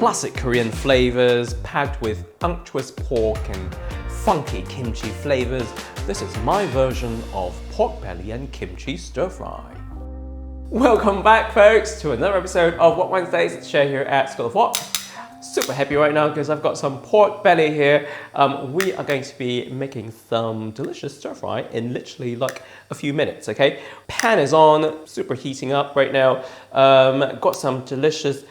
classic Korean flavors packed with unctuous pork and funky kimchi flavors. This is my version of pork belly and kimchi stir fry. Welcome back, folks, to another episode of What Wednesdays. Share here at School of What. Super happy right now because I've got some pork belly here. We are going to be making some delicious stir fry in literally like a few minutes, okay? Pan is on, super heating up right now. Got some delicious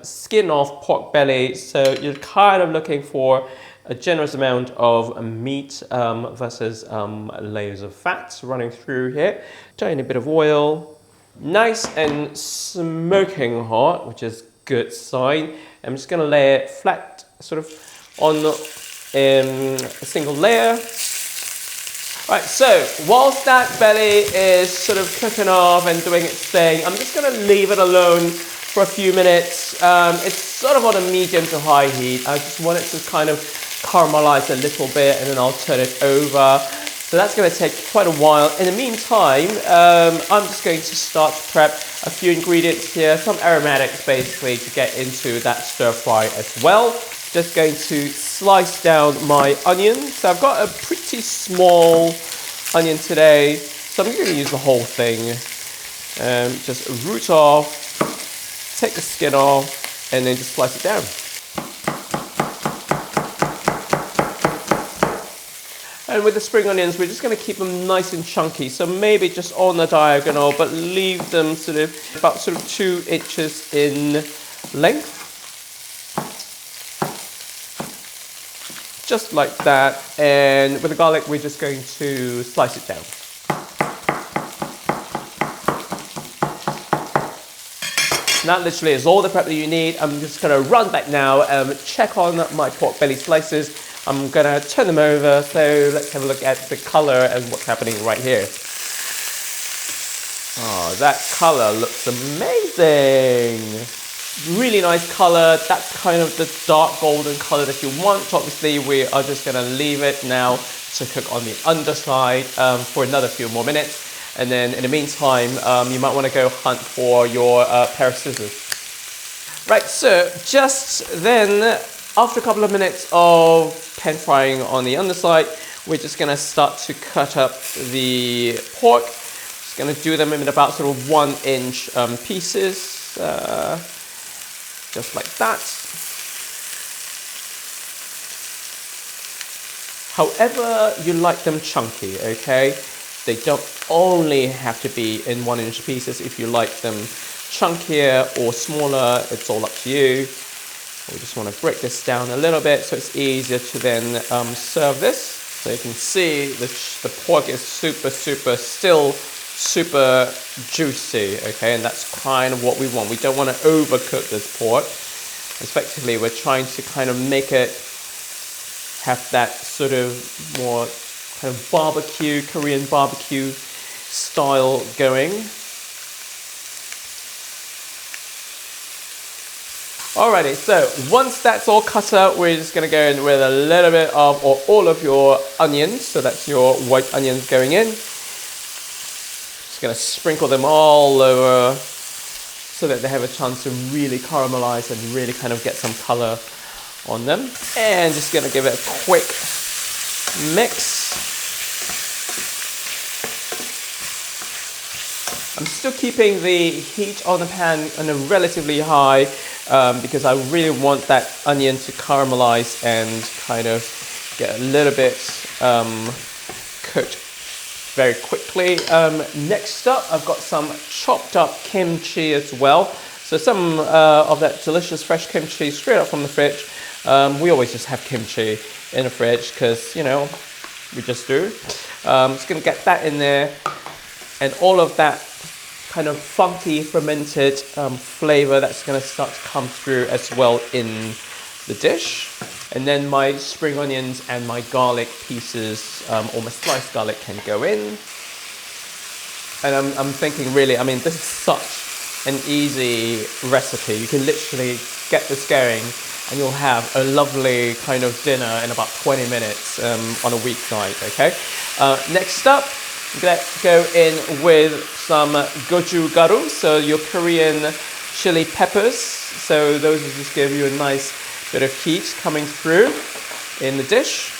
skin off pork belly. So you're kind of looking for a generous amount of meat versus layers of fat running through here. Tiny bit of oil. Nice and smoking hot, which is good sign. I'm just gonna lay it flat, sort of on a single layer. Right, so whilst that belly is sort of cooking off and doing its thing, I'm just gonna leave it alone for a few minutes. It's sort of on a medium to high heat. I just want it to kind of caramelize a little bit and then I'll turn it over. So that's going to take quite a while. In the meantime, I'm just going to start to prep a few ingredients here, some aromatics basically to get into that stir fry as well. Just going to slice down my onion. So I've got a pretty small onion today, so I'm going to use the whole thing. Just root off, take the skin off, and then just slice it down. And with the spring onions, we're just going to keep them nice and chunky. So maybe just on the diagonal, but leave them sort of about 2 inches in length. Just like that. And with the garlic, we're just going to slice it down. And that literally is all the prep that you need. I'm just going to run back now and check on my pork belly slices. I'm gonna turn them over, so let's have a look at the color and what's happening right here. Oh, that color looks amazing. Really nice color. That's kind of the dark golden color that you want. Obviously, we are just gonna leave it now to cook on the underside for another few more minutes. And then in the meantime, you might wanna go hunt for your pair of scissors. Right, so just then, after a couple of minutes of pan frying on the underside, we're just going to start to cut up the pork. Just going to do them in about 1 inch pieces, just like that. However you like them chunky, okay? They don't only have to be in 1 inch pieces. If you like them chunkier or smaller, it's all up to you. We just want to break this down a little bit so it's easier to then serve this. So you can see the pork is still super juicy, okay? And that's kind of what we want. We don't want to overcook this pork. Effectively, we're trying to kind of make it have that sort of more kind of barbecue, Korean barbecue style going. Alrighty, so once that's all cut up, we're just going to go in with a little bit of, or all of your onions. So that's your white onions going in. Just going to sprinkle them all over so that they have a chance to really caramelize and really kind of get some color on them. And just going to give it a quick mix. I'm still keeping the heat on the pan on a relatively high because I really want that onion to caramelize and kind of get a little bit cooked very quickly. Next up, I've got some chopped up kimchi as well. So some of that delicious fresh kimchi straight up from the fridge. We always just have kimchi in the fridge because, you know, we just do. Just going to get that in there and all of that kind of funky fermented flavor that's going to start to come through as well in the dish. And then my spring onions and my garlic pieces, or my sliced garlic, can go in. And I'm thinking really, I mean, this is such an easy recipe. You can literally get this going and you'll have a lovely kind of dinner in about 20 minutes on a weeknight, okay? Next up, let's go in with some gochugaru, so your Korean chili peppers. So those will just give you a nice bit of heat coming through in the dish.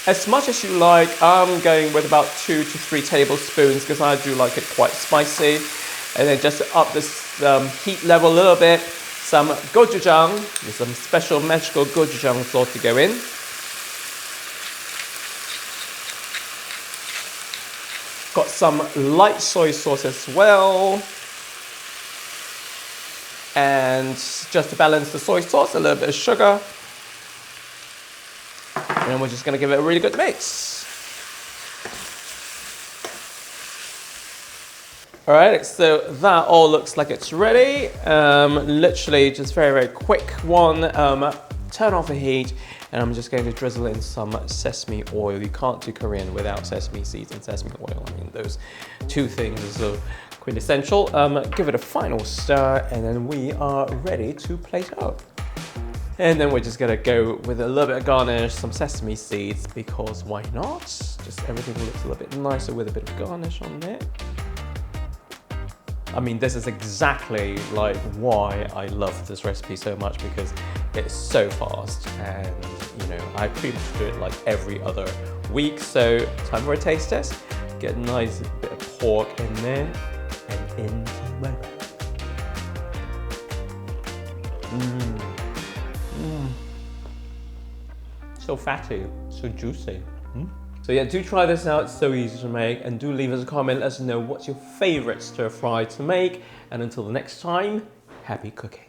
As much as you like, I'm going with about 2 to 3 tablespoons because I do like it quite spicy. And then just to up this heat level a little bit, some gochujang, with some special magical gochujang sauce to go in. Got some light soy sauce as well. And just to balance the soy sauce, a little bit of sugar. And then we're just going to give it a really good mix. All right, so that all looks like it's ready. Literally just very, very quick one. Turn off the heat, and I'm just going to drizzle in some sesame oil. You can't do Korean without sesame seeds and sesame oil. I mean, those two things are so quintessential. Give it a final stir, and then we are ready to plate up. And then we're just gonna go with a little bit of garnish, some sesame seeds, because why not? Just everything looks a little bit nicer with a bit of garnish on there. I mean, this is exactly like why I love this recipe so much, because it's so fast, and you know, I pretty much do it like every other week. So time for a taste test. Get a nice bit of pork in there, and into my mouth. So fatty, so juicy. So yeah, do try this out, it's so easy to make, and do leave us a comment, let us know what's your favorite stir fry to make, and until the next time, happy cooking.